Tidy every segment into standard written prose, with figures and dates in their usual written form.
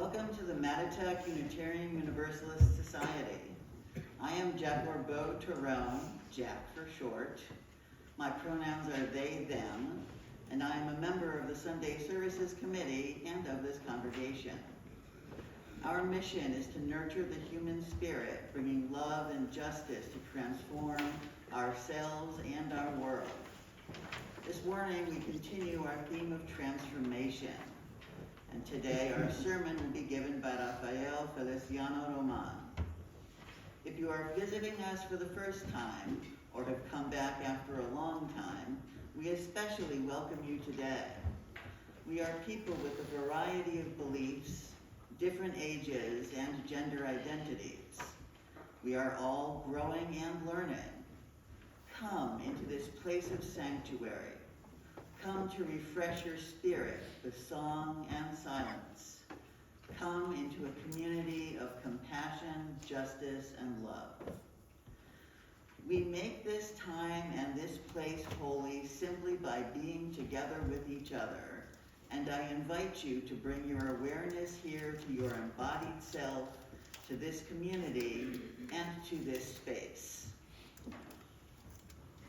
Welcome to the Mattatuck Unitarian Universalist Society. I am Terrone, Jack for short. My pronouns are they, them, and I am a member of the Sunday Services Committee and of this congregation. Our mission is to nurture the human spirit, bringing love and justice to transform ourselves and our world. This morning we continue our theme of transformation, and today our sermon will be given by Rafael Feliciano-Roman. If you are visiting us for the first time, or have come back after a long time, we especially welcome you today. We are people with a variety of beliefs, different ages, and gender identities. We are all growing and learning. Come into this place of sanctuary. Come to refresh your spirit with song and silence. Come into a community of compassion, justice, and love. We make this time and this place holy simply by being together with each other, and I invite you to bring your awareness here to your embodied self, to this community, and to this space.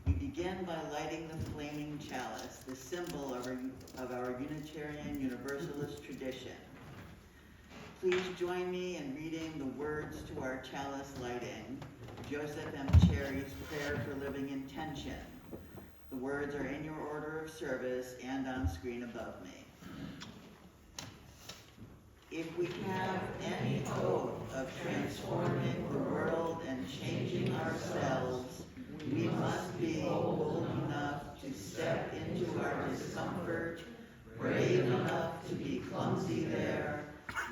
We begin by lighting the flaming chalice, the symbol of our Unitarian Universalist tradition. Please join me in reading the words to our chalice lighting, Joseph M. Cherry's Prayer for Living Intention. The words are in your order of service and on screen above me. If we have any hope of transforming the world and changing ourselves, we must be bold enough to step into our discomfort, brave enough to be clumsy there,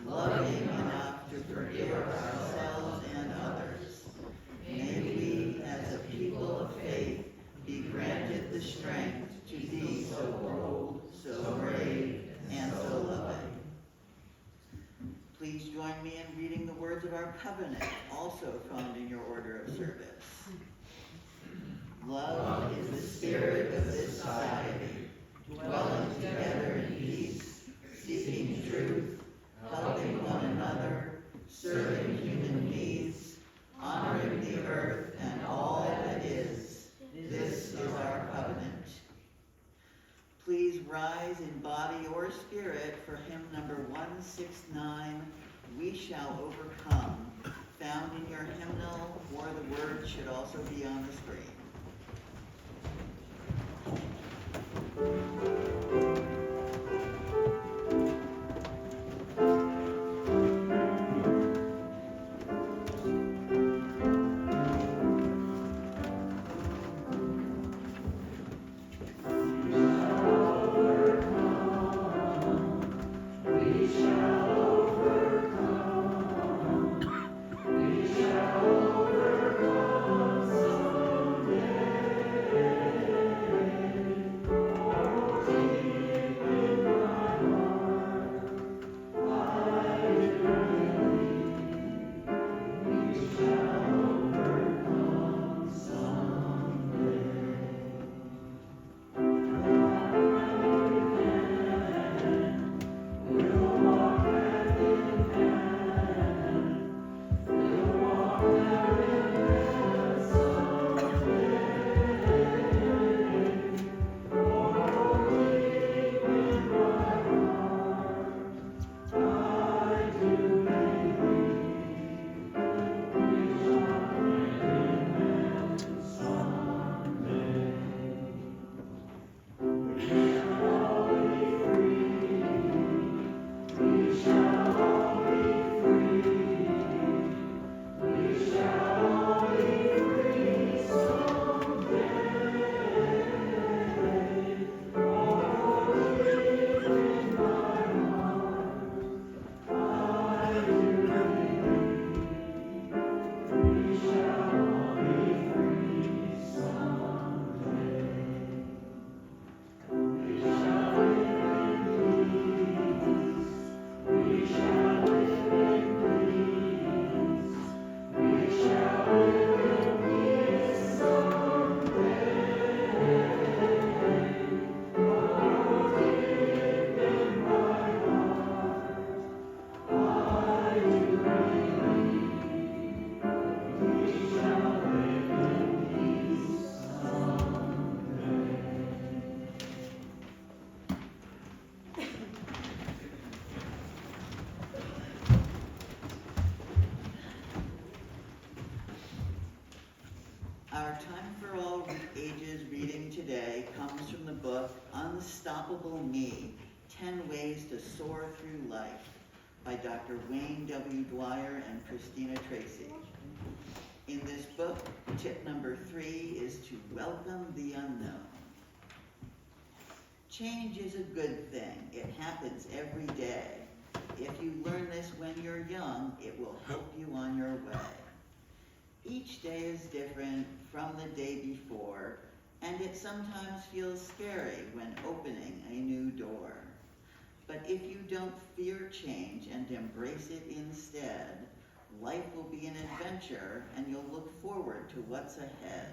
loving enough to forgive ourselves and others. May we, as a people of faith, be granted the strength to be so bold, so brave, and so loving. Please join me in reading the words of our covenant, also found in your order of service. Love is the spirit of this society, dwelling together in peace, seeking truth, helping one another, serving human needs, honoring the earth and all that is. This is our covenant. Please rise in body or spirit for hymn number 169, We Shall Overcome, found in your hymnal, or the words should also be on the screen. We shall overcome someday. Time for All Ages reading today comes from the book Unstoppable Me, 10 Ways to Soar Through Life by Dr. Wayne W. Dwyer and Christina Tracy. In this book, tip number 3 is to welcome the unknown. Change is a good thing. It happens every day. If you learn this when you're young, it will help you on your way. Each day is different from the day before, and it sometimes feels scary when opening a new door. But if you don't fear change and embrace it instead, life will be an adventure and you'll look forward to what's ahead.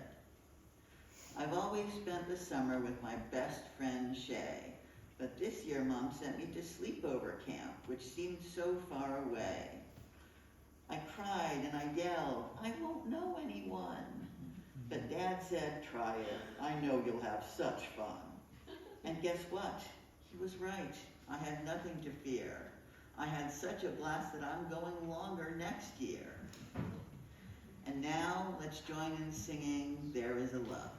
I've always spent the summer with my best friend Shay, but this year Mom sent me to sleepover camp, which seemed so far away. I cried and I yelled, I won't know anyone. But Dad said, try it. I know you'll have such fun. And guess what? He was right. I had nothing to fear. I had such a blast that I'm going longer next year. And now let's join in singing There Is a Love.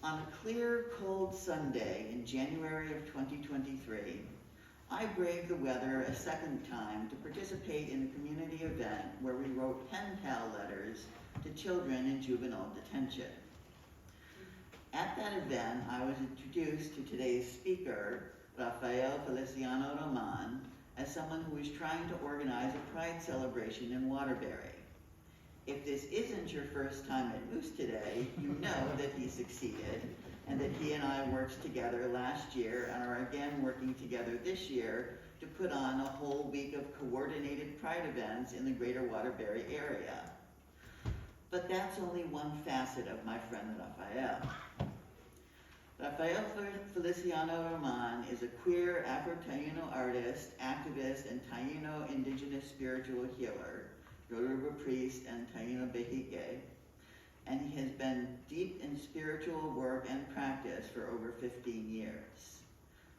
On a clear, cold Sunday in January of 2023, I braved the weather a second time to participate in a community event where we wrote pen pal letters to children in juvenile detention. At that event, I was introduced to today's speaker, Rafael Feliciano-Roman, as someone who is trying to organize a pride celebration in Waterbury. If this isn't your first time at MUUS today, you know that he succeeded and that he and I worked together last year and are again working together this year to put on a whole week of coordinated pride events in the greater Waterbury area. But that's only one facet of my friend Rafael. Rafael Feliciano-Roman is a queer Afro-Taino artist, activist, and Taino indigenous spiritual healer, Yoruba priest, and Taino Behike, and he has been deep in spiritual work and practice for over 15 years.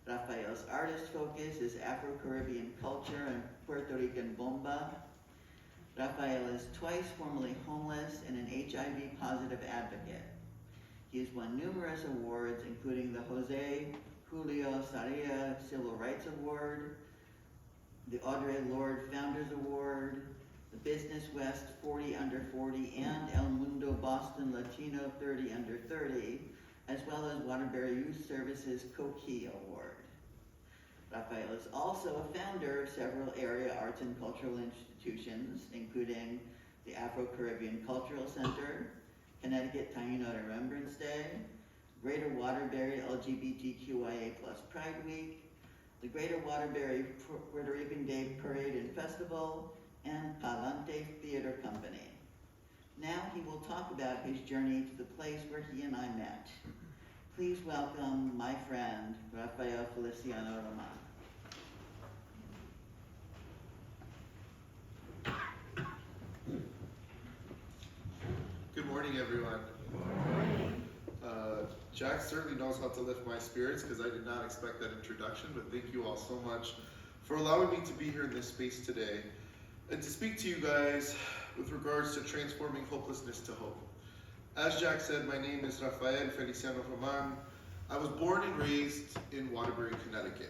Rafael's artist focus is Afro-Caribbean culture and Puerto Rican bomba. Rafael is twice formerly homeless and an HIV-positive advocate. He has won numerous awards, including the Jose Julio Sarria Civil Rights Award, the Audre Lorde Founders Award, the Business West 40 Under 40 and El Mundo Boston Latino 30 Under 30, as well as Waterbury Youth Services Coquille Award. Rafael is also a founder of several area arts and cultural institutions, including the Afro-Caribbean Cultural Center, Connecticut Taino Remembrance Day, Greater Waterbury LGBTQIA+ Pride Week, the Greater Waterbury Puerto Rican Day Parade and Festival, and Palante Theater Company. Now he will talk about his journey to the place where he and I met. Please welcome my friend, Rafael Feliciano-Roman. Good morning, everyone. Jack certainly knows how to lift my spirits because I did not expect that introduction, but thank you all so much for allowing me to be here in this space today and to speak to you guys with regards to transforming hopelessness to hope. As Jack said, my name is Rafael Feliciano-Roman. I was born and raised in Waterbury, Connecticut.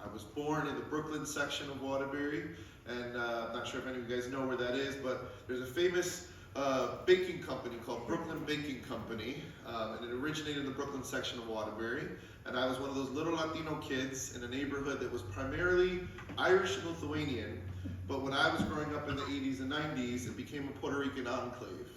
I was born in the Brooklyn section of Waterbury, and I'm not sure if any of you guys know where that is, but there's a famous baking company called Brooklyn Baking Company, and it originated in the Brooklyn section of Waterbury. And I was one of those little Latino kids in a neighborhood that was primarily Irish and Lithuanian, but when I was growing up in the 80s and 90s, it became a Puerto Rican enclave.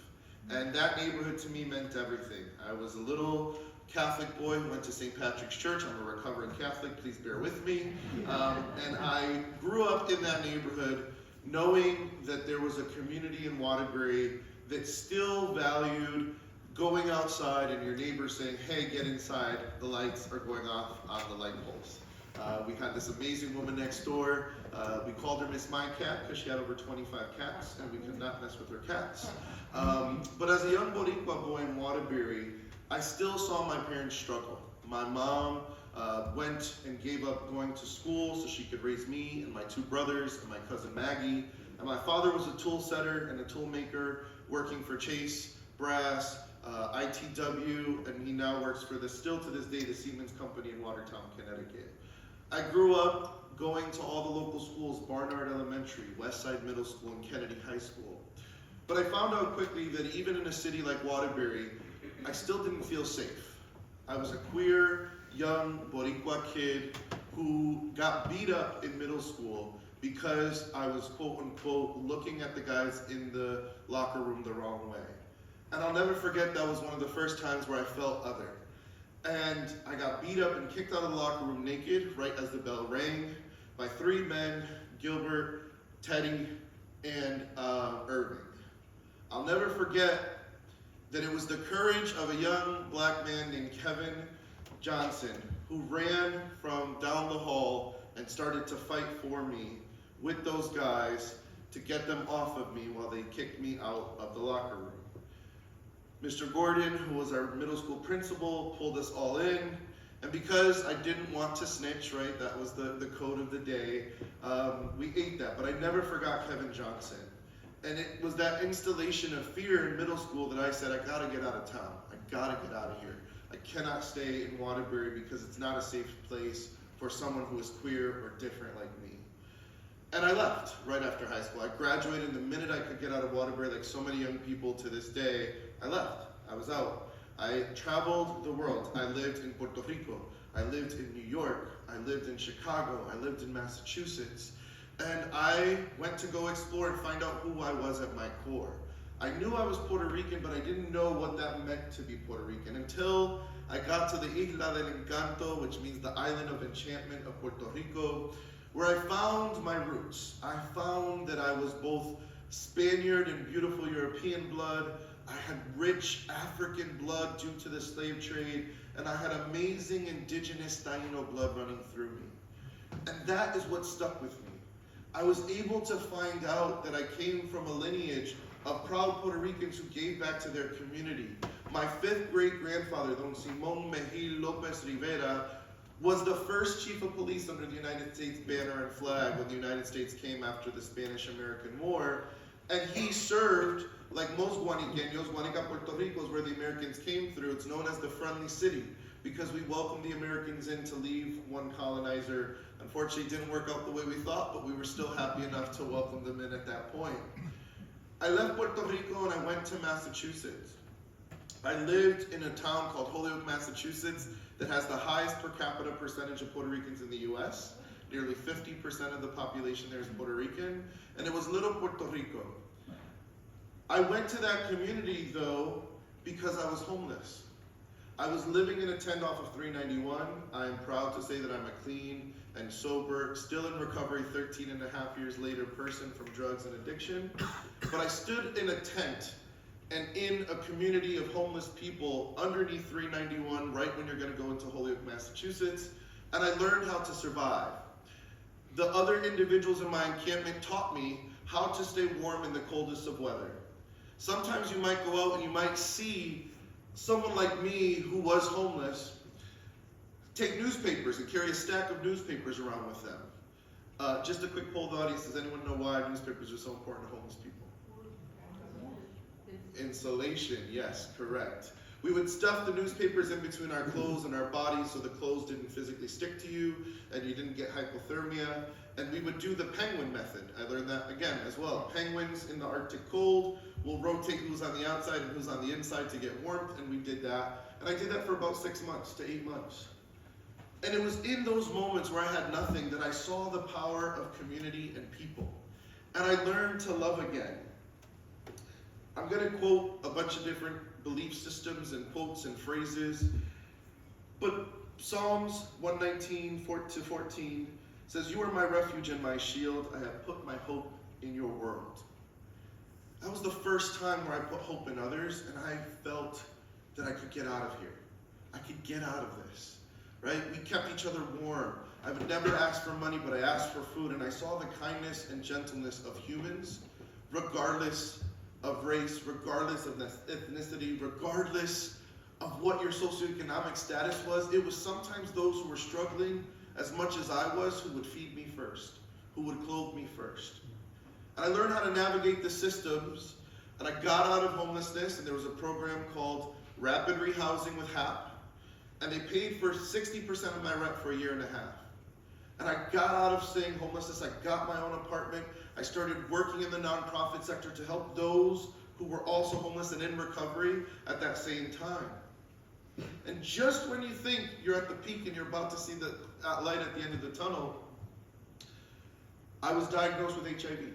And that neighborhood to me meant everything. I was a little Catholic boy who went to St. Patrick's Church. I'm a recovering Catholic, please bear with me. And I grew up in that neighborhood knowing that there was a community in Waterbury that still valued going outside and your neighbor saying, hey, get inside, the lights are going off on the light poles. We had this amazing woman next door. We called her Miss My Cat because she had over 25 cats and we could not mess with her cats. But as a young Boricua boy in Waterbury, I still saw my parents struggle. My mom went and gave up going to school so she could raise me and my two brothers and my cousin Maggie. And my father was a tool setter and a tool maker working for Chase, Brass, ITW, and he now works for still to this day, the Siemens Company in Watertown, Connecticut. I grew up going to all the local schools, Barnard Elementary, Westside Middle School, and Kennedy High School. But I found out quickly that even in a city like Waterbury, I still didn't feel safe. I was a queer, young Boricua kid who got beat up in middle school because I was quote unquote looking at the guys in the locker room the wrong way. And I'll never forget that was one of the first times where I felt other. And I got beat up and kicked out of the locker room naked right as the bell rang by three men, Gilbert, Teddy, and Irving. I'll never forget that it was the courage of a young black man named Kevin Johnson who ran from down the hall and started to fight for me with those guys to get them off of me while they kicked me out of the locker room. Mr. Gordon, who was our middle school principal, pulled us all in, and because I didn't want to snitch, right, that was the code of the day, we ate that, but I never forgot Kevin Johnson. And it was that installation of fear in middle school that I said, I gotta get out of town, I gotta get out of here. I cannot stay in Waterbury because it's not a safe place for someone who is queer or different like me. And I left right after high school. I graduated the minute I could get out of Waterbury, like so many young people to this day. I left. I was out. I traveled the world. I lived in Puerto Rico. I lived in New York. I lived in Chicago. I lived in Massachusetts. And I went to go explore and find out who I was at my core. I knew I was Puerto Rican, but I didn't know what that meant to be Puerto Rican until I got to the Isla del Encanto, which means the island of enchantment of Puerto Rico, where I found my roots. I found that I was both Spaniard and beautiful European blood. I had rich African blood due to the slave trade, and I had amazing indigenous Taino blood running through me. And that is what stuck with me. I was able to find out that I came from a lineage of proud Puerto Ricans who gave back to their community. My fifth great-grandfather, Don Simón Mejil Lopez Rivera, was the first chief of police under the United States banner and flag when the United States came after the Spanish-American War. And he served, like most Guaniqueños, Guanica, Puerto Rico is where the Americans came through. It's known as the Friendly City because we welcomed the Americans in to leave one colonizer. Unfortunately, it didn't work out the way we thought, but we were still happy enough to welcome them in at that point. I left Puerto Rico and I went to Massachusetts. I lived in a town called Holyoke, Massachusetts that has the highest per capita percentage of Puerto Ricans in the US. Nearly 50% of the population there is Puerto Rican, and it was Little Puerto Rico. I went to that community though because I was homeless. I was living in a tent off of 391. I am proud to say that I'm a clean and sober, still in recovery 13 and a half years later person from drugs and addiction. But I stood in a tent and in a community of homeless people underneath 391 right when you're going to go into Holyoke, Massachusetts, and I learned how to survive. The other individuals in my encampment taught me how to stay warm in the coldest of weather. Sometimes you might go out and you might see someone like me who was homeless take newspapers and carry a stack of newspapers around with them. Just a quick poll of the audience, does anyone know why newspapers are so important to homeless people? Insulation, yes, correct. We would stuff the newspapers in between our clothes and our bodies so the clothes didn't physically stick to you and you didn't get hypothermia. And we would do the penguin method. I learned that again as well. Penguins in the Arctic cold will rotate who's on the outside and who's on the inside to get warmth, and we did that. And I did that for about 6 months to 8 months. And it was in those moments where I had nothing that I saw the power of community and people. And I learned to love again. I'm going to quote a bunch of different belief systems and quotes and phrases, but Psalms 119:4-14 says, "You are my refuge and my shield. I have put my hope in your world." That was the first time where I put hope in others, and I felt that I could get out of here. I could get out of this, right? We kept each other warm. I would never ask for money, but I asked for food, and I saw the kindness and gentleness of humans, regardless of race, regardless of ethnicity, regardless of what your socioeconomic status was. It was sometimes those who were struggling as much as I was who would feed me first, who would clothe me first. And I learned how to navigate the systems, and I got out of homelessness, and there was a program called Rapid Rehousing with HAP, and they paid for 60% of my rent for 1.5 years. And I got out of staying homelessness. I got my own apartment. I started working in the nonprofit sector to help those who were also homeless and in recovery at that same time. And just when you think you're at the peak and you're about to see the light at the end of the tunnel, I was diagnosed with HIV.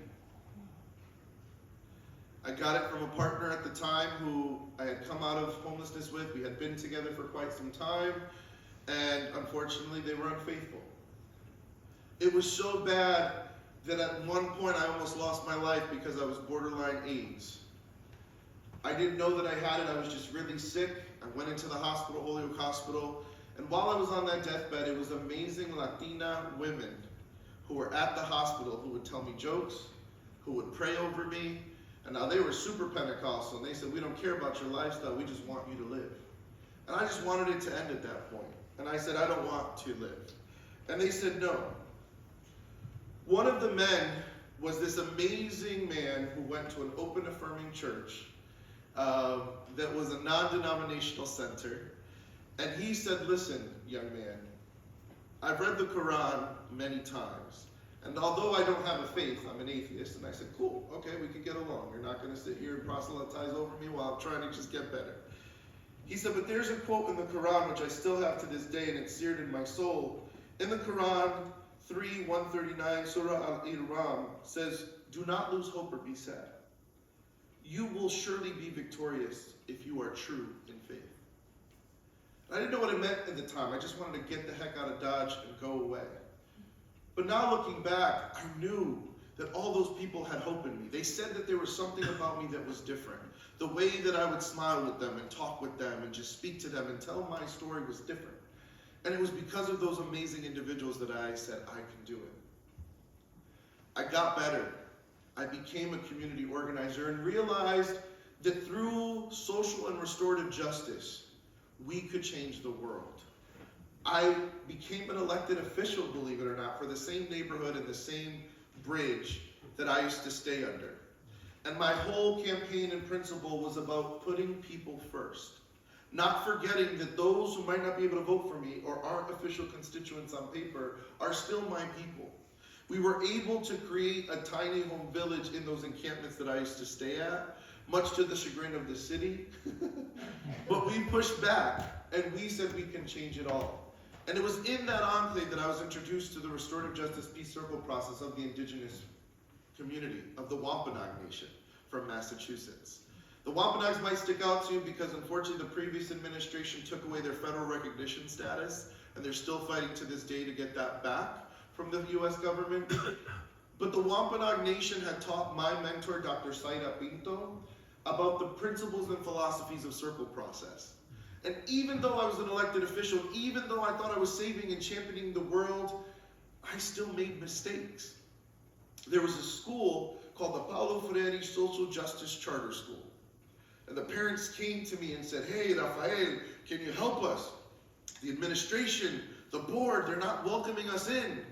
I got it from a partner at the time who I had come out of homelessness with. We had been together for quite some time, and unfortunately they were unfaithful. It was so bad that at one point I almost lost my life because I was borderline AIDS. I didn't know that I had it. I was just really sick. I went into the hospital, Holyoke Hospital, and while I was on that deathbed, it was amazing Latina women who were at the hospital who would tell me jokes, who would pray over me. And now they were super Pentecostal, and they said, "We don't care about your lifestyle, we just want you to live." And I just wanted it to end at that point. And I said, "I don't want to live." And they said, "No." One of the men was this amazing man who went to an open affirming church that was a non-denominational center. And he said, "Listen, young man, I've read the Quran many times. And although I don't have a faith, I'm an atheist." And I said, "Cool, okay, we can get along. You're not going to sit here and proselytize over me while I'm trying to just get better." He said, "But there's a quote in the Quran, which I still have to this day, and it's seared in my soul. In the Quran, 3:139, Surah Al-Iram, says, 'Do not lose hope or be sad. You will surely be victorious if you are true in faith.'" I didn't know what it meant at the time. I just wanted to get the heck out of Dodge and go away. But now looking back, I knew that all those people had hope in me. They said that there was something about me that was different. The way that I would smile with them and talk with them and just speak to them and tell my story was different. And it was because of those amazing individuals that I said, I can do it. I got better. I became a community organizer and realized that through social and restorative justice, we could change the world. I became an elected official, believe it or not, for the same neighborhood and the same bridge that I used to stay under. And my whole campaign and principle was about putting people first. Not forgetting that those who might not be able to vote for me or aren't official constituents on paper are still my people. We were able to create a tiny home village in those encampments that I used to stay at, much to the chagrin of the city. But we pushed back and we said we can change it all. And it was in that enclave that I was introduced to the restorative justice peace circle process of the indigenous community of the Wampanoag Nation from Massachusetts. The Wampanoags might stick out to you because unfortunately the previous administration took away their federal recognition status, and they're still fighting to this day to get that back from the US government. But the Wampanoag Nation had taught my mentor, Dr. Saida Pinto, about the principles and philosophies of circle process. And even though I was an elected official, even though I thought I was saving and championing the world, I still made mistakes. There was a school called the Paulo Freire Social Justice Charter School. And the parents came to me and said, "Hey, Rafael, can you help us? The administration, the board, they're not welcoming us in."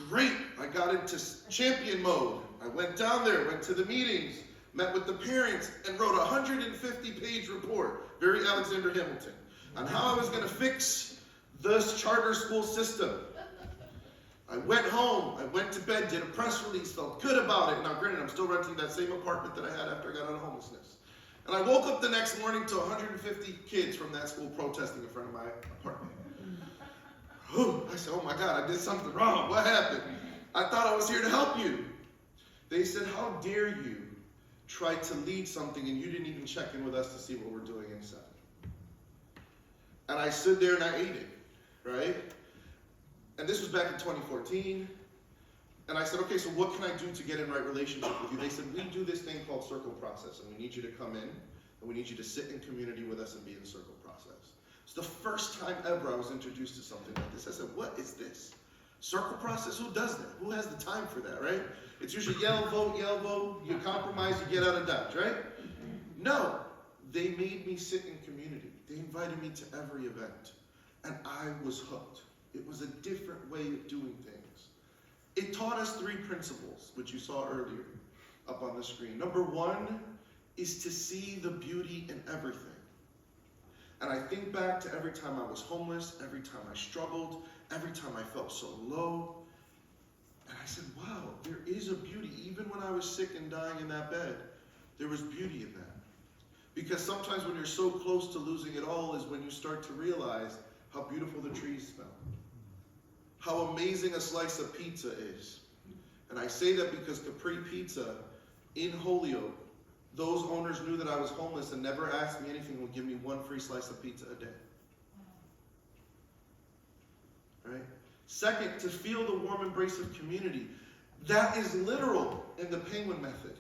Great, I got into champion mode. I went down there, went to the meetings, met with the parents, and wrote a 150-page report, very Alexander Hamilton, on how I was going to fix this charter school system. I went home, I went to bed, did a press release, felt good about it. Now granted, I'm still renting that same apartment that I had after I got out of homelessness. And I woke up the next morning to 150 kids from that school protesting in front of my apartment. I said, oh my God, I did something wrong. What happened? I thought I was here to help you. They said, how dare you try to lead something and you didn't even check in with us to see what we're doing inside. And I stood there and I ate it, right? And this was back in 2014. And I said, okay, so what can I do to get in right relationship with you? They said, we do this thing called circle process, and we need you to come in, and we need you to sit in community with us and be in circle process. It's the first time ever I was introduced to something like this. I said, what is this? Circle process? Who does that? Who has the time for that, right? It's usually yell, vote, you compromise, you get out of Dodge, right? No, they made me sit in community. They invited me to every event, and I was hooked. It was a different way of doing things. It taught us 3 principles, which you saw earlier up on the screen. Number 1 is to see the beauty in everything. And I think back to every time I was homeless, every time I struggled, every time I felt so low. And I said, wow, there is a beauty. Even when I was sick and dying in that bed, there was beauty in that. Because sometimes when you're so close to losing it all is when you start to realize how beautiful the trees smell. How amazing a slice of pizza is. And I say that because Capri Pizza in Holyoke, those owners knew that I was homeless and never asked me anything, would give me 1 free slice of pizza a day. Right? Second, to feel the warm embrace of community. That is literal in the Penguin Method.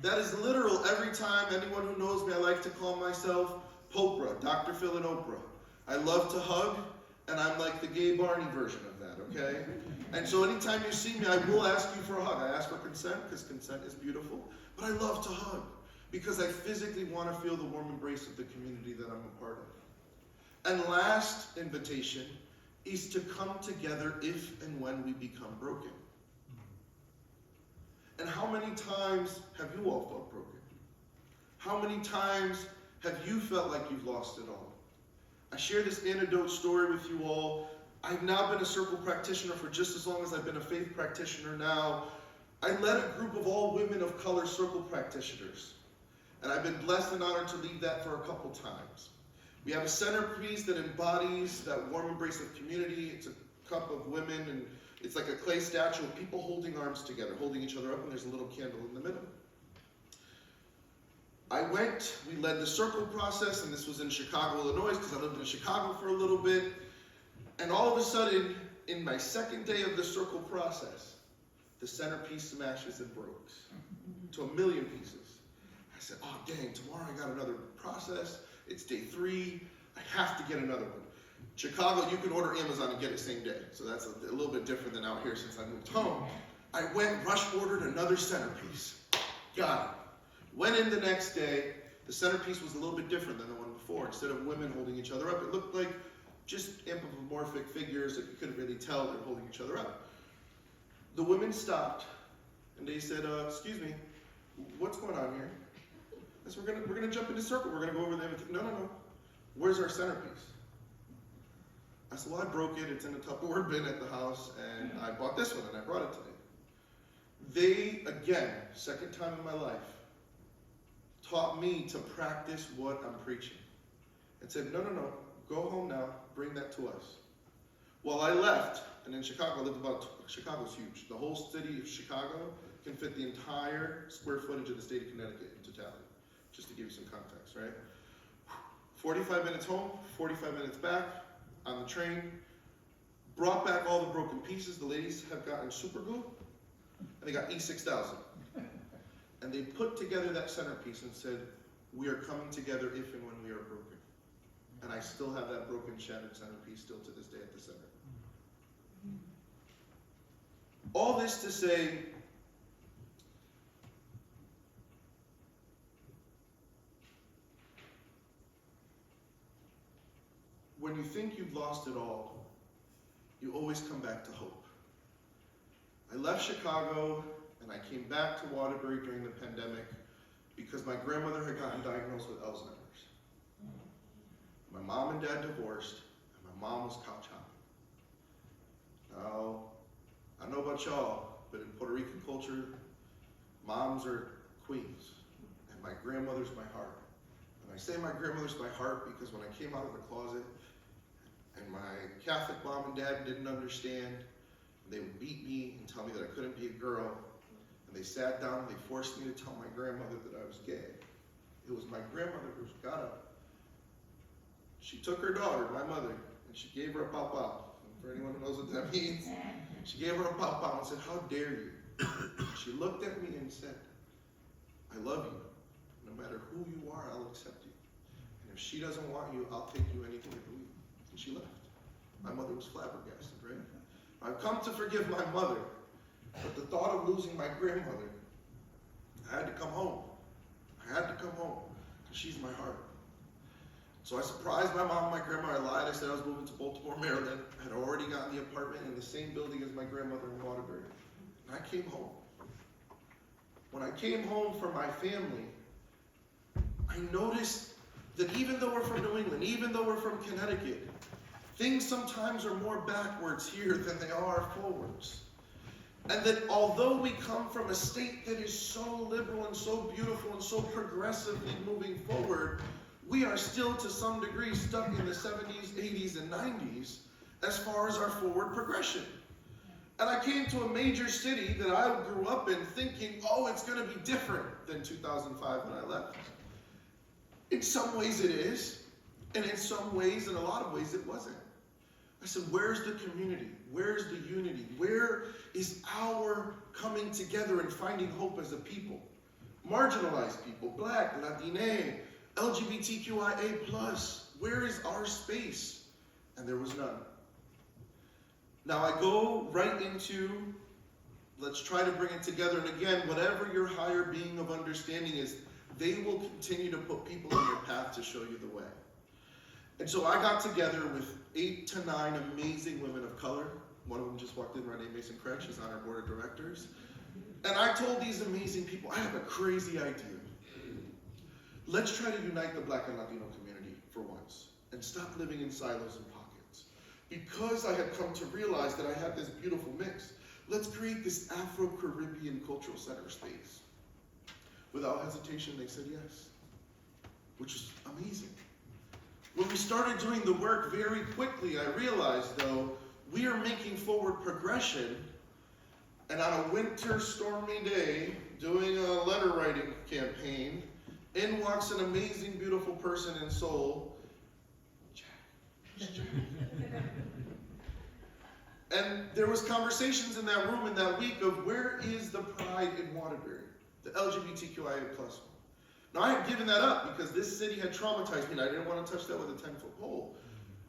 That is literal every time. Anyone who knows me, I like to call myself Popra, Dr. Phil and Oprah. I love to hug, and I'm like the gay Barney version of that, okay? And so anytime you see me, I will ask you for a hug. I ask for consent, because consent is beautiful, but I love to hug, because I physically want to feel the warm embrace of the community that I'm a part of. And last invitation is to come together if and when we become broken. And how many times have you all felt broken? How many times have you felt like you've lost it all? I share this anecdote story with you all. I've now been a circle practitioner for just as long as I've been a faith practitioner now. I led a group of all women of color circle practitioners. And I've been blessed and honored to lead that for a couple times. We have a centerpiece that embodies that warm embrace of community. It's a cup of women, and it's like a clay statue of people holding arms together, holding each other up, and there's a little candle in the middle. We led the circle process, and this was in Chicago, Illinois, because I lived in Chicago for a little bit. And all of a sudden, in my second day of the circle process, the centerpiece smashes and breaks to 1,000,000 pieces. I said, oh dang, tomorrow I got another process. It's day 3. I have to get another one. Chicago, you can order Amazon and get it same day. So that's a little bit different than out here since I moved home. I went, rush ordered another centerpiece. Got it. Went in the next day. The centerpiece was a little bit different than the one before. Instead of women holding each other up, it looked like just anthropomorphic figures that you couldn't really tell they're holding each other up. The women stopped and they said, excuse me, what's going on here? I said, we're gonna jump into circle. We're gonna go over there. No. Where's our centerpiece? I said, well, I broke it. It's in a Tupperware bin at the house, and I bought this one and I brought it today. They, again, second time in my life, taught me to practice what I'm preaching. And said, no, go home now, bring that to us. Well, I left, and in Chicago, Chicago's huge. The whole city of Chicago can fit the entire square footage of the state of Connecticut in totality, just to give you some context, right? 45 minutes home, 45 minutes back on the train, brought back all the broken pieces. The ladies have gotten super glue, and they got E6000. And they put together that centerpiece and said, we are coming together if and when we are broken. And I still have that broken, shattered centerpiece still to this day at the center. All this to say, when you think you've lost it all, you always come back to hope. I left Chicago and I came back to Waterbury during the pandemic, because my grandmother had gotten diagnosed with Alzheimer's. My mom and dad divorced, and my mom was couch hopping. Now, I don't know about y'all, but in Puerto Rican culture, moms are queens, and my grandmother's my heart. And I say my grandmother's my heart because when I came out of the closet, and my Catholic mom and dad didn't understand, they would beat me and tell me that I couldn't be a girl, and they sat down and they forced me to tell my grandmother that I was gay. It was my grandmother who got up. She took her daughter, my mother, and she gave her a pop-pop. For anyone who knows what that means, she gave her a pop-pop and said, "How dare you?" She looked at me and said, "I love you. No matter who you are, I'll accept you. And if she doesn't want you, I'll take you anything I believe." And she left. My mother was flabbergasted, right? I've come to forgive my mother, but the thought of losing my grandmother, I had to come home. I had to come home, because she's my heart. So I surprised my mom and my grandma. I lied. I said I was moving to Baltimore, Maryland. I had already gotten the apartment in the same building as my grandmother in Waterbury. And I came home. When I came home for my family, I noticed that even though we're from New England, even though we're from Connecticut, things sometimes are more backwards here than they are forwards. And that although we come from a state that is so liberal and so beautiful and so progressively moving forward, we are still to some degree stuck in the 70s, 80s, and 90s as far as our forward progression. And I came to a major city that I grew up in thinking, oh, it's going to be different than 2005 when I left. In some ways it is, and in some ways, in a lot of ways, it wasn't. I said, where's the community? Where's the unity? Where is our coming together and finding hope as a people? Marginalized people, Black, Latine, LGBTQIA+. Where is our space? And there was none. Now I go right into, let's try to bring it together. And again, whatever your higher being of understanding is, they will continue to put people in your path to show you the way. And so I got together with 8 to 9 amazing women of color. One of them just walked in, Renee Mason-Craig. She's on our board of directors. And I told these amazing people, I have a crazy idea. Let's try to unite the Black and Latino community for once and stop living in silos and pockets. Because I had come to realize that I had this beautiful mix, let's create this Afro-Caribbean cultural center space. Without hesitation, they said yes, which is amazing. When we started doing the work very quickly, I realized, though, we are making forward progression, and on a winter stormy day, doing a letter writing campaign, in walks an amazing, beautiful person in soul, Jack. And there was conversations in that room in that week of where is the pride in Waterbury, the LGBTQIA+. Now I had given that up because this city had traumatized me and I didn't want to touch that with a 10-foot pole.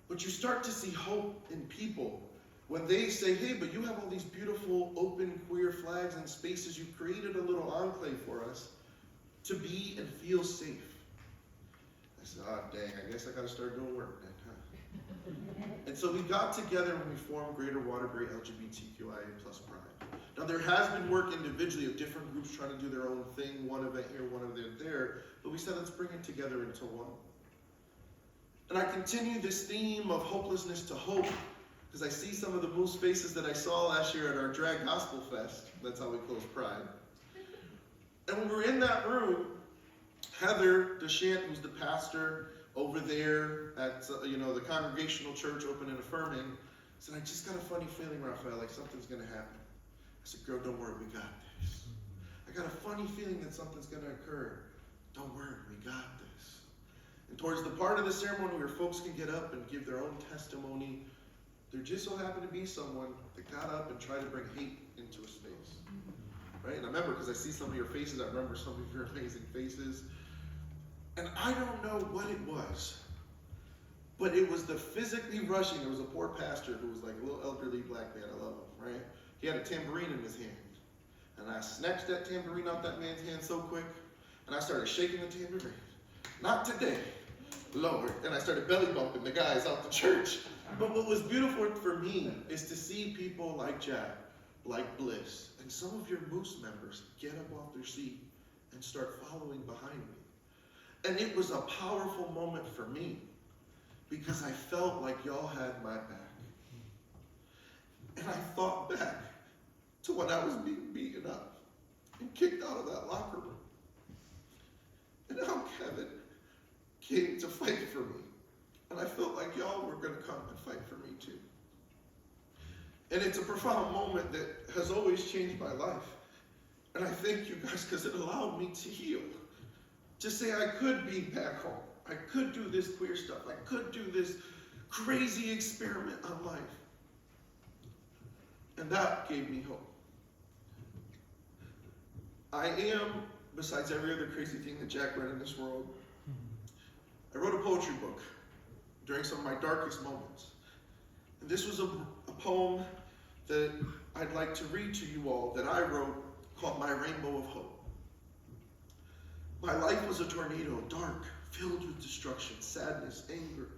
But you start to see hope in people when they say, hey, but you have all these beautiful open queer flags and spaces. You've created a little enclave for us to be and feel safe. I said, oh, dang, I guess I got to start doing work then, huh? And so we got together and we formed Greater Waterbury LGBTQIA+ Pride. Now there has been work individually of different groups trying to do their own thing, one event here, one event there, but we said let's bring it together into one. And I continue this theme of hopelessness to hope, because I see some of the MUUS faces that I saw last year at our Drag Gospel Fest. That's how we closed Pride. And when we were in that room, Heather DeShant, who's the pastor over there at the Congregational Church Open and Affirming, said, I just got a funny feeling, Rafael, like something's going to happen. I said, girl, don't worry, we got this. I got a funny feeling that something's going to occur. Don't worry, we got this. And towards the part of the ceremony where folks can get up and give their own testimony, there just so happened to be someone that got up and tried to bring hate into a space. Right? And I remember, because I see some of your faces, I remember some of your amazing faces. And I don't know what it was, but it was the physically rushing. There was a poor pastor who was like a little elderly Black man. I love him, right? He had a tambourine in his hand. And I snatched that tambourine out that man's hand so quick, and I started shaking the tambourine. Not today, Lord. And I started belly bumping the guys out the church. But what was beautiful for me is to see people like Jack, like Bliss, and some of your MUUS members get up off their seat and start following behind me. And it was a powerful moment for me because I felt like y'all had my back. And I thought back to when I was being beaten up and kicked out of that locker room. And how Kevin came to fight for me. And I felt like y'all were going to come and fight for me too. And it's a profound moment that has always changed my life. And I thank you guys because it allowed me to heal. To say I could be back home. I could do this queer stuff. I could do this crazy experiment on life. And that gave me hope. I am, besides every other crazy thing that Jack read in this world, I wrote a poetry book during some of my darkest moments. And this was a poem that I'd like to read to you all that I wrote called My Rainbow of Hope. My life was a tornado, dark, filled with destruction, sadness, anger,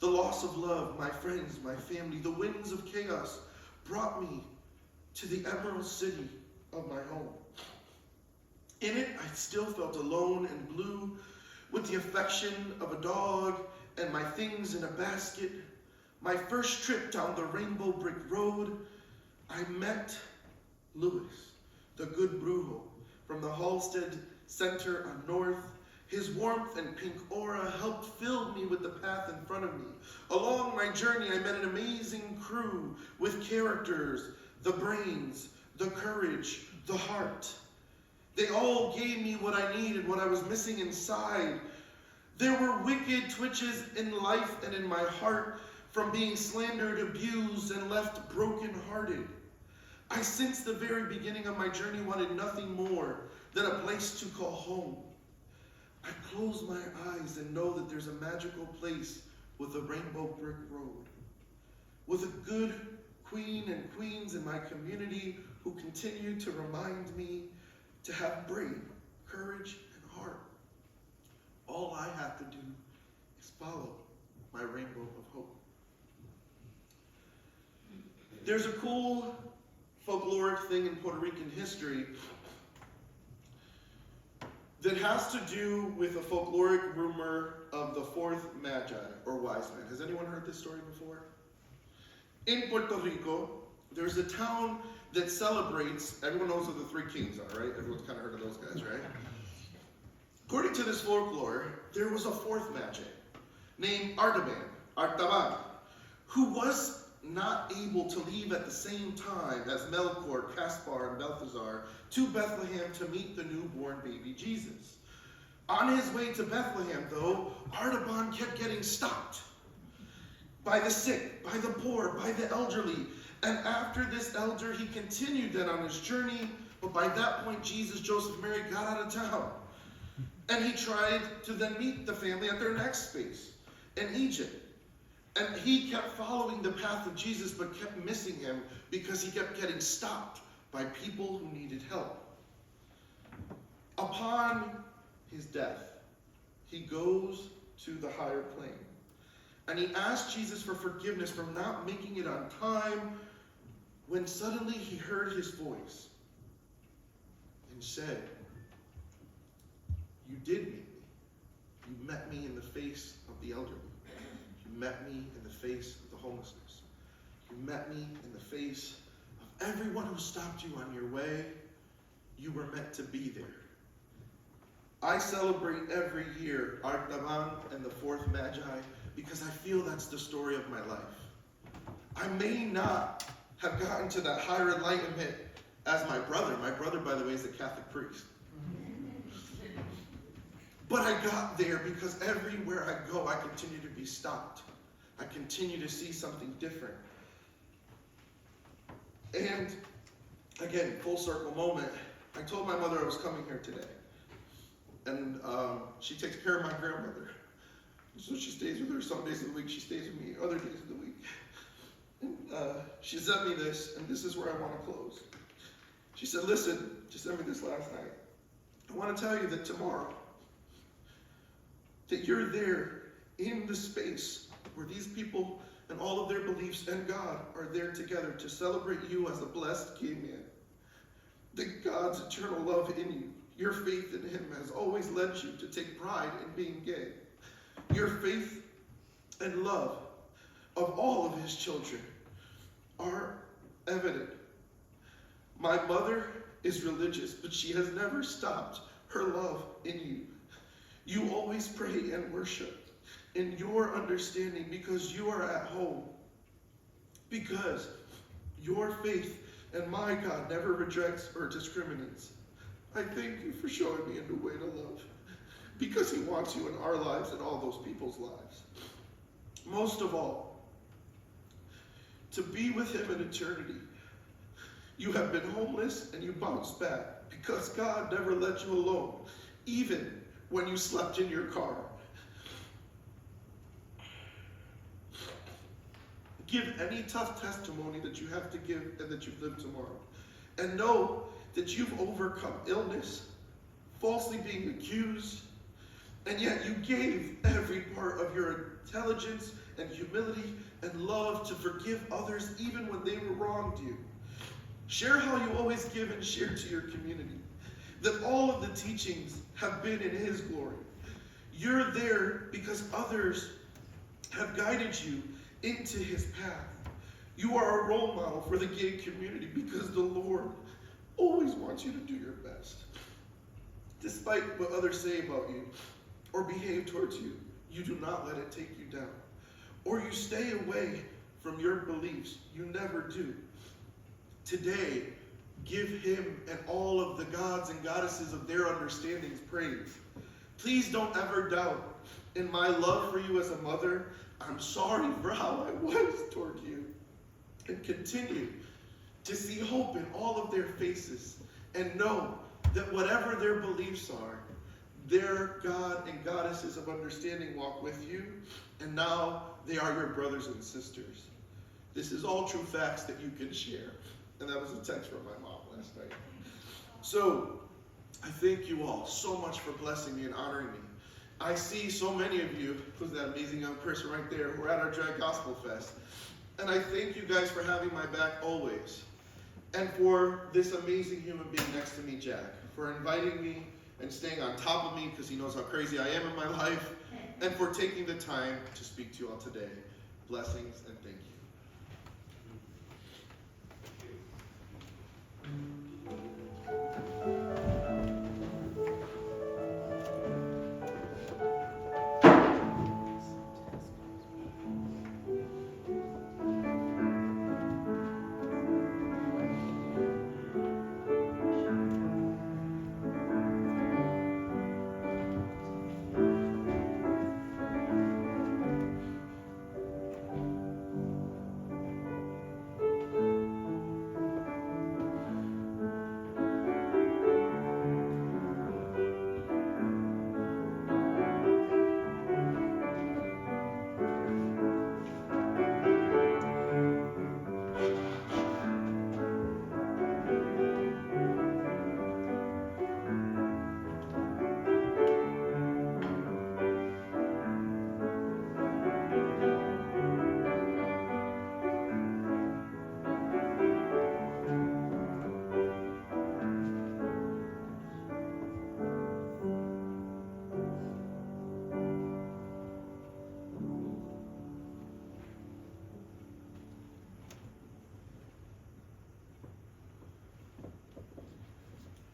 the loss of love, my friends, my family. The winds of chaos brought me to the emerald city of my home. In it, I still felt alone and blue, with the affection of a dog and my things in a basket. My first trip down the rainbow brick road, I met Louis, the good brujo, from the Halstead Center on North. His warmth and pink aura helped fill me with the path in front of me. Along my journey, I met an amazing crew with characters, the brains, the courage, the heart. They all gave me what I needed, what I was missing inside. There were wicked twitches in life and in my heart from being slandered, abused, and left brokenhearted. I, since the very beginning of my journey, wanted nothing more than a place to call home. I close my eyes and know that there's a magical place with a rainbow brick road, with a good queen and queens in my community who continue to remind me to have brain, courage, and heart. All I have to do is follow my rainbow of hope. There's a cool folkloric thing in Puerto Rican history that has to do with a folkloric rumor of the fourth magi, or wise man. Has anyone heard this story before? In Puerto Rico, there's a town that celebrates, everyone knows who the three kings are, right? Everyone's kind of heard of those guys, right? According to this folklore, there was a fourth magi named Artaban, who was not able to leave at the same time as Melkor, Caspar, and Balthazar to Bethlehem to meet the newborn baby Jesus. On his way to Bethlehem, though, Artaban kept getting stopped by the sick, by the poor, by the elderly. And after this elder, he continued then on his journey, but by that point, Jesus, Joseph, Mary got out of town. And he tried to then meet the family at their next space in Egypt. And he kept following the path of Jesus, but kept missing him because he kept getting stopped by people who needed help. Upon his death, he goes to the higher plane. And he asks Jesus for forgiveness for not making it on time, when suddenly he heard his voice and said, "You did meet me. You met me in the face of the elderly. You met me in the face of the homelessness. You met me in the face of everyone who stopped you on your way. You were meant to be there." I celebrate every year Artaban and the fourth Magi because I feel that's the story of my life. I may not have gotten to that higher enlightenment as my brother. My brother, by the way, is a Catholic priest. But I got there because everywhere I go, I continue to be stopped. I continue to see something different. And again, full circle moment, I told my mother I was coming here today. And she takes care of my grandmother. So she stays with her some days of the week. She stays with me other days of the week. And she sent me this, and this is where I want to close. She said, "Listen," she sent me this last night. "I want to tell you that tomorrow, that you're there in the space where these people and all of their beliefs and God are there together to celebrate you as a blessed gay man. That God's eternal love in you Your faith in him has always led you to take pride in being gay. Your faith and love of all of his children are evident. My mother is religious, but she has never stopped her love in you. You always pray and worship in your understanding because you are at home. Because your faith in my God never rejects or discriminates. I thank you for showing me a new way to love, because he wants you in our lives and all those people's lives. Most of all, to be with him in eternity. You have been homeless and you bounced back because God never let you alone, even when you slept in your car. Give any tough testimony that you have to give and that you've lived tomorrow. And know that you've overcome illness, falsely being accused, and yet you gave every part of your intelligence and humility and love to forgive others even when they were wronged you. Share how you always give and share to your community. That all of the teachings have been in his glory. You're there because others have guided you into his path. You are a role model for the gay community because the Lord always wants you to do your best. Despite what others say about you or behave towards you, you do not let it take you down. Or you stay away from your beliefs. You never do. Today, give him and all of the gods and goddesses of their understandings praise. Please don't ever doubt in my love for you as a mother. I'm sorry for how I was toward you. And continue to see hope in all of their faces and know that whatever their beliefs are, their God and goddesses of understanding walk with you, and now they are your brothers and sisters. This is all true facts that you can share. And that was a text from my mom last night. So, I thank you all so much for blessing me and honoring me. I see so many of you, who's that amazing young person right there, who are at our Drag Gospel Fest. And I thank you guys for having my back always. And for this amazing human being next to me, Jack, for inviting me and staying on top of me because he knows how crazy I am in my life, and for taking the time to speak to you all today. Blessings and thank you.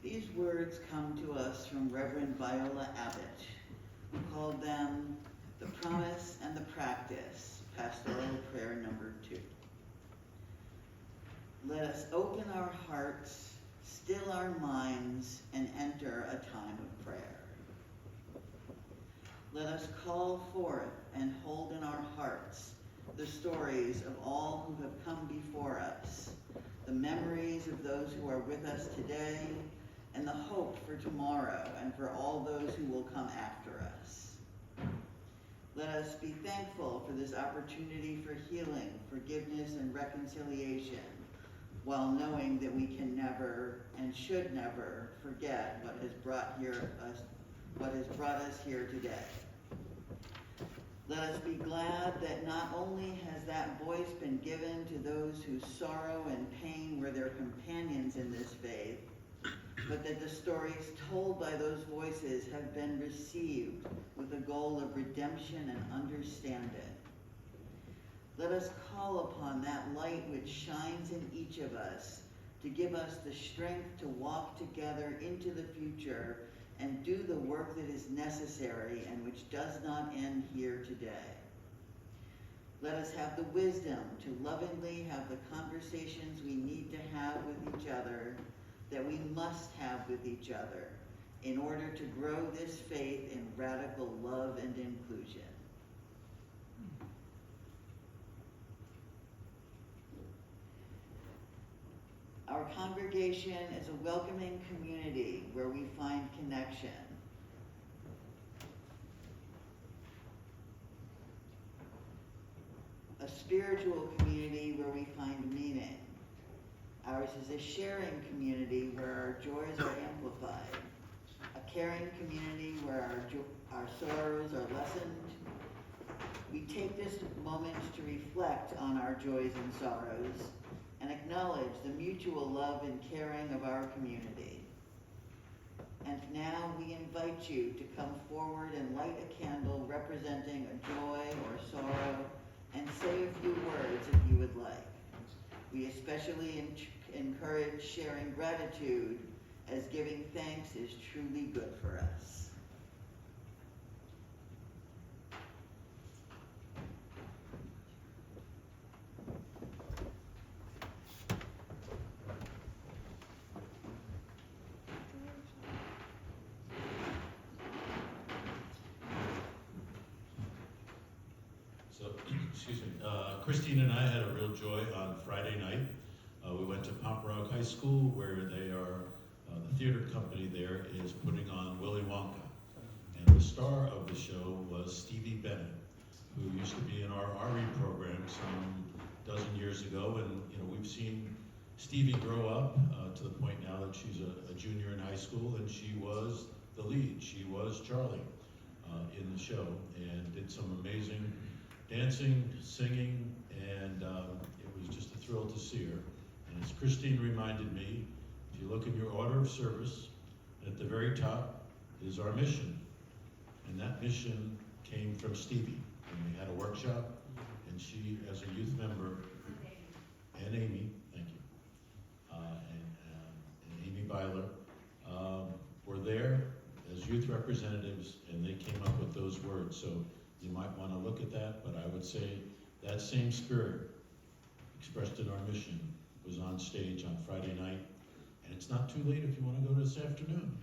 These words come to us from Reverend Viola Abbott, who called them the promise and the practice, pastoral prayer number 2. Let us open our hearts, still our minds, and enter a time of prayer. Let us call forth and hold in our hearts the stories of all who have come before us, the memories of those who are with us today, and the hope for tomorrow and for all those who will come after us. Let us be thankful for this opportunity for healing, forgiveness, and reconciliation, while knowing that we can never and should never forget what has brought us here today. Let us be glad that not only has that voice been given to those whose sorrow and pain were their companions in this faith, but that the stories told by those voices have been received with the goal of redemption and understanding. Let us call upon that light which shines in each of us to give us the strength to walk together into the future and do the work that is necessary and which does not end here today. Let us have the wisdom to lovingly have the conversations we need to have with each other, that we must have with each other, in order to grow this faith in radical love and inclusion. Our congregation is a welcoming community where we find connection. A spiritual community where we find meaning. Ours is a sharing community where our joys are amplified. A caring community where our sorrows are lessened. We take this moment to reflect on our joys and sorrows and acknowledge the mutual love and caring of our community. And now we invite you to come forward and light a candle representing a joy or sorrow and say a few words if you would like. We especially encourage sharing gratitude, as giving thanks is truly good for us. Christine and I had a real joy on Friday night. We went to Pomperaug High School, where they are, the theater company there is putting on Willy Wonka. And the star of the show was Stevie Bennett, who used to be in our RE program some dozen years ago. And we've seen Stevie grow up to the point now that she's a junior in high school, and she was the lead. She was Charlie in the show, and did some amazing dancing, singing, and it was just a thrill to see her. And as Christine reminded me, if you look in your order of service, at the very top is our mission. And that mission came from Stevie. And we had a workshop, and she, as a youth member, and Amy, thank you, and Amy Byler, were there as youth representatives, and they came up with those words. So you might want to look at that, but I would say that same spirit expressed in our mission was on stage on Friday night, and it's not too late if you want to go this afternoon.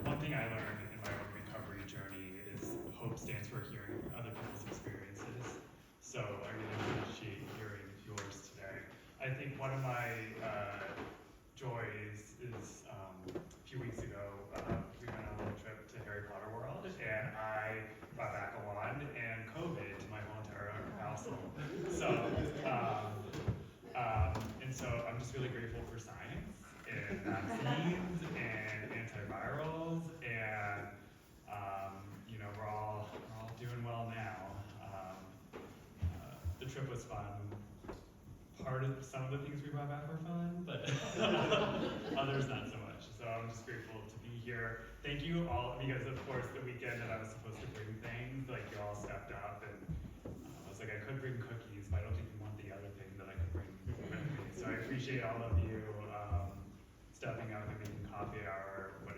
One thing I learned in my own recovery journey is HOPE stands for hearing other people's experiences. So I really appreciate hearing yours today. I think one of my joys is a few weeks ago, we went on a little trip to Harry Potter World, and I brought back a wand and COVID to my whole entire household. So I'm just really grateful for science and vaccines and antivirals, and we're all doing well now. The trip was fun. Some of the things we brought back were fun, but others not so much. So I'm just grateful to be here. Thank you all, because of course the weekend that I was supposed to bring things, like you all stepped up, and I was like, I could bring cookies, but I don't think you want the other thing that I could bring with me. So I appreciate all of you stepping up and making coffee hour what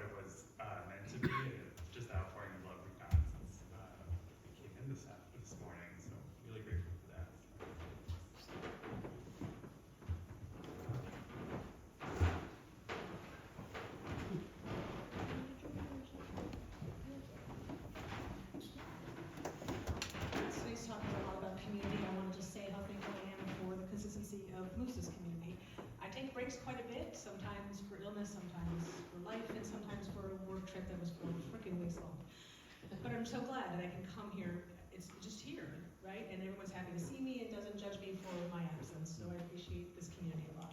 it was meant to be, and just the outpouring of love we've gotten since we came in this morning. So really grateful for that. So he's talking a lot about community. I want to just say how thankful I am for the consistency of MUUS's community. I take breaks quite a bit, sometimes for illness, sometimes for life, and sometimes for a work trip that was freaking way long. But I'm so glad that I can come here it's just here, right? And everyone's happy to see me and doesn't judge me for my absence, so I appreciate this community a lot.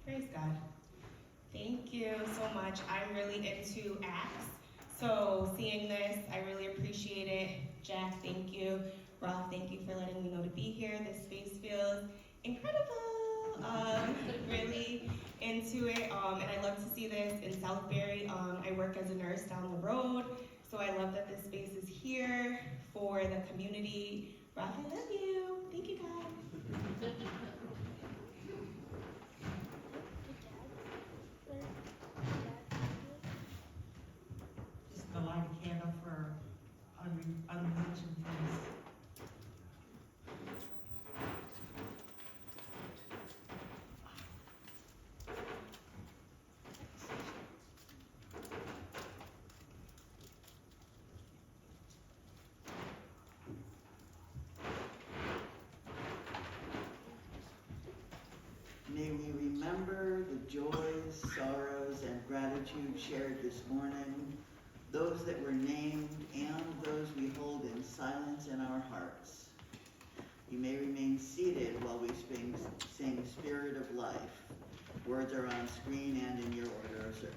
Praise God. Thank you so much. I'm really into acts, so seeing this, I really appreciate it. Jack, thank you. Ralph, thank you for letting me know to be here. This space feels incredible. Really into it, and I love to see this in Southbury. I work as a nurse down the road, so I love that this space is here for the community. Ralph, I love you. Thank you, God. Just to light a candle for unmentioned things. May we remember the joys, sorrows, and gratitude shared this morning, those that were named and those we hold in silence in our hearts. You may remain seated while we sing Spirit of Life. Words are on screen and in your order of service.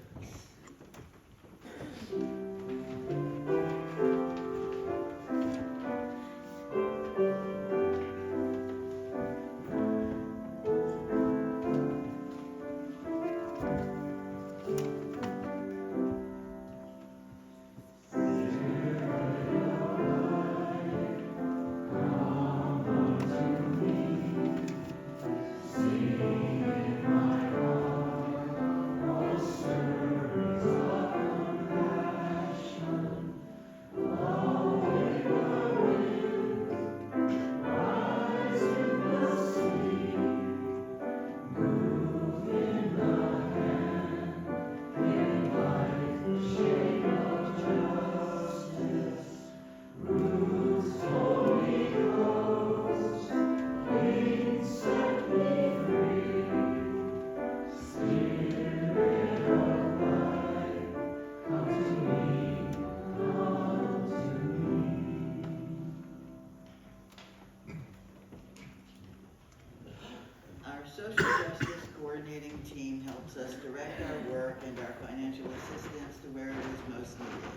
Our social justice coordinating team helps us direct our work and our financial assistance to where it is most needed.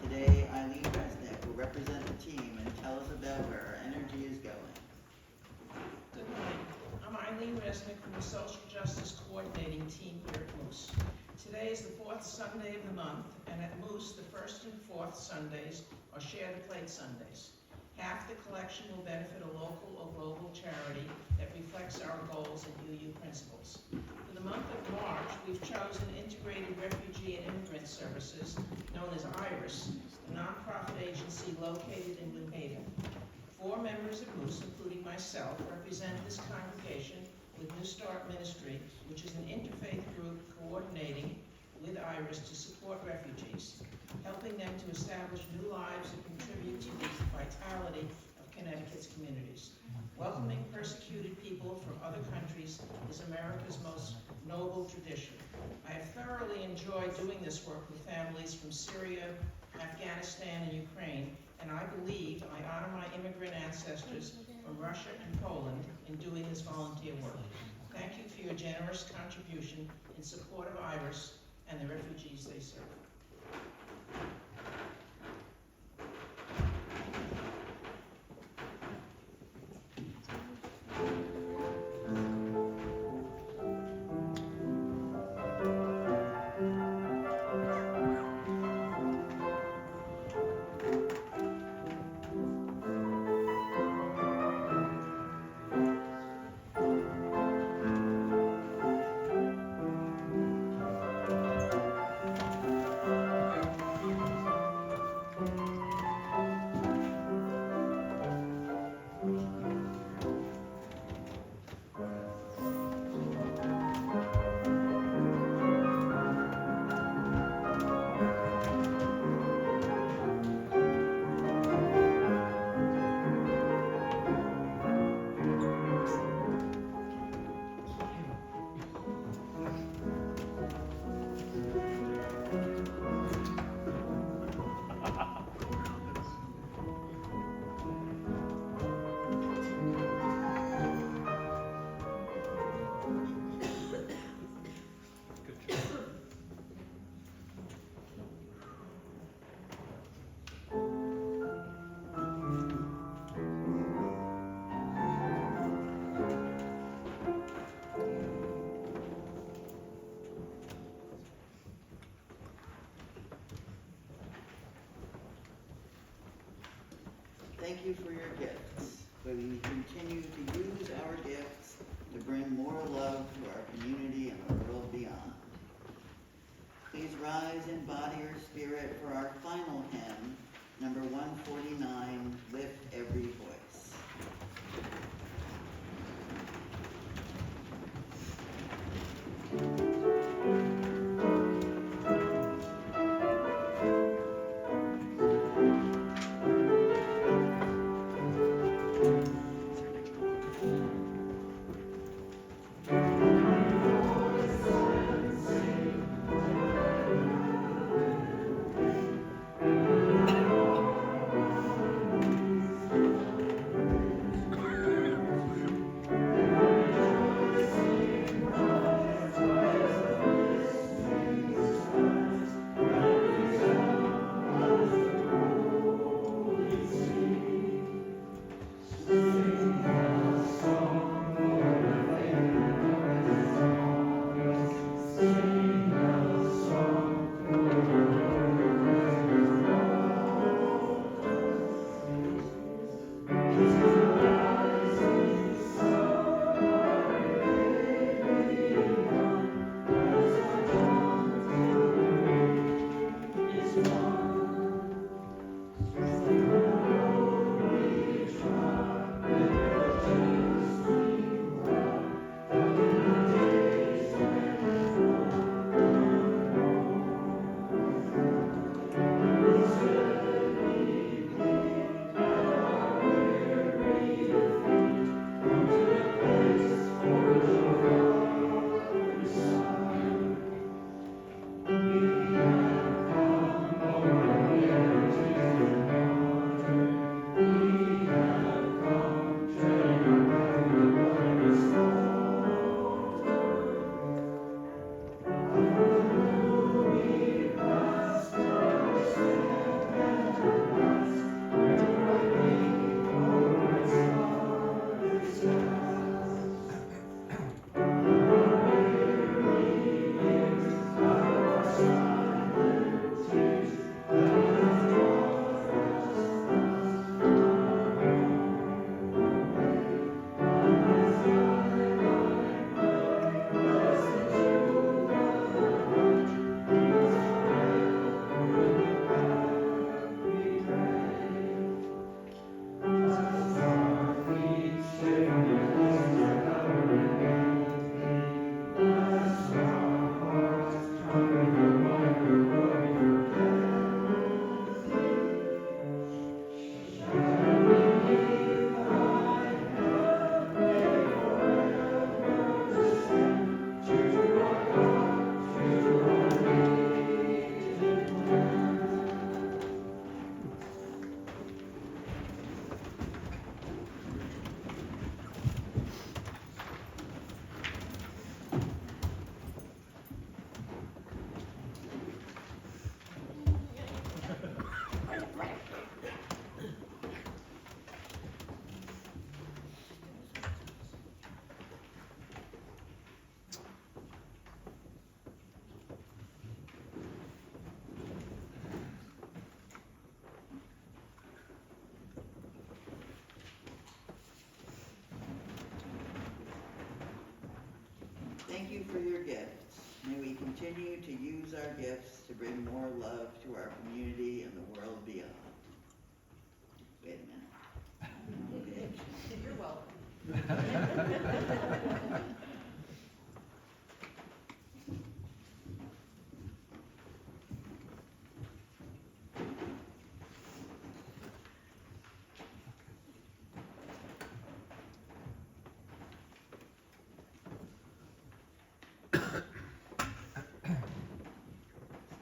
Today, Eileen Resnick will represent the team and tell us about where our energy is going. Good morning. I'm Eileen Resnick from the Social Justice Coordinating Team here at MUUS. Today is the fourth Sunday of the month, and at MUUS, the first and fourth Sundays are Share the Plate Sundays. Half the collection will benefit a local or global charity that reflects our goals and UU principles. For the month of March, we've chosen Integrated Refugee and Immigrant Services, known as IRIS, a nonprofit agency located in New Haven. 4 members of MUUS, including myself, represent this congregation with New Start Ministry, which is an interfaith group coordinating with IRIS to support refugees, helping them to establish new lives and contribute to the vitality of Connecticut's communities. Welcoming persecuted people from other countries is America's most noble tradition. I have thoroughly enjoyed doing this work with families from Syria, Afghanistan, and Ukraine, and I believe I honor my immigrant ancestors from Russia and Poland in doing this volunteer work. Thank you for your generous contribution in support of IRIS and the refugees they serve. thank you for your gifts. May we continue to use our gifts to bring more love to our community and the world beyond. Please rise in body or spirit for our final hymn, number 149, Lift Every Voice. Thank you for your gifts. May we continue to use our gifts to bring more love to our community and the world beyond. Wait a minute. Okay. You're welcome.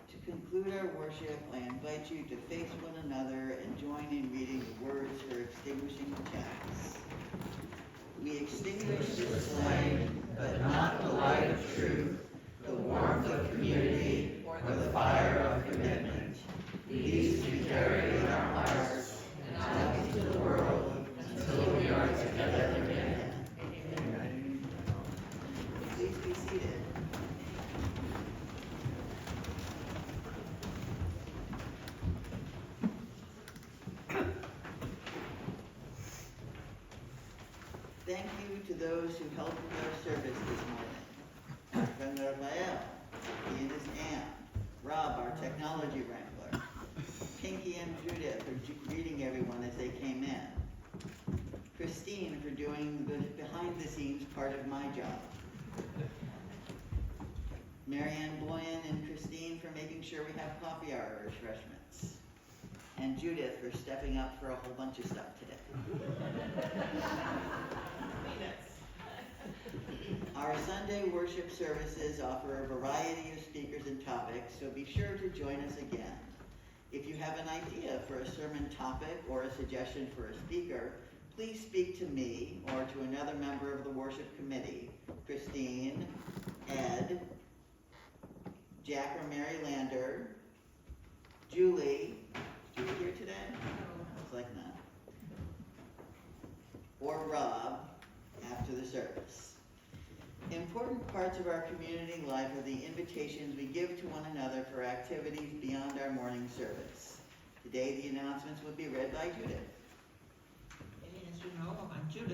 To conclude our worship, I invite you to face one another and join in reading the words for extinguishing the chalice. We extinguish this flame, but not the light of truth, the warmth of community, or the fire of commitment. These we carry in our hearts and out into the world until we are together again. Amen. Please be seated. those who helped with our service this morning. Our friend Rafael, he and his aunt, Rob, our technology wrangler, Pinky and Judith for greeting everyone as they came in, Christine for doing the behind-the-scenes part of my job, Marianne Boyan and Christine for making sure we have coffee hour refreshments, and Judith for stepping up for a whole bunch of stuff today. Our Sunday worship services offer a variety of speakers and topics, so be sure to join us again. If you have an idea for a sermon topic or a suggestion for a speaker, please speak to me or to another member of the worship committee, Christine, Ed, Jack or Mary Lander, Julie. Is Julie here today? Looks like not. Or Rob after the service. Important parts of our community life are the invitations we give to one another for activities beyond our morning service. Today the announcements will be read by Judith.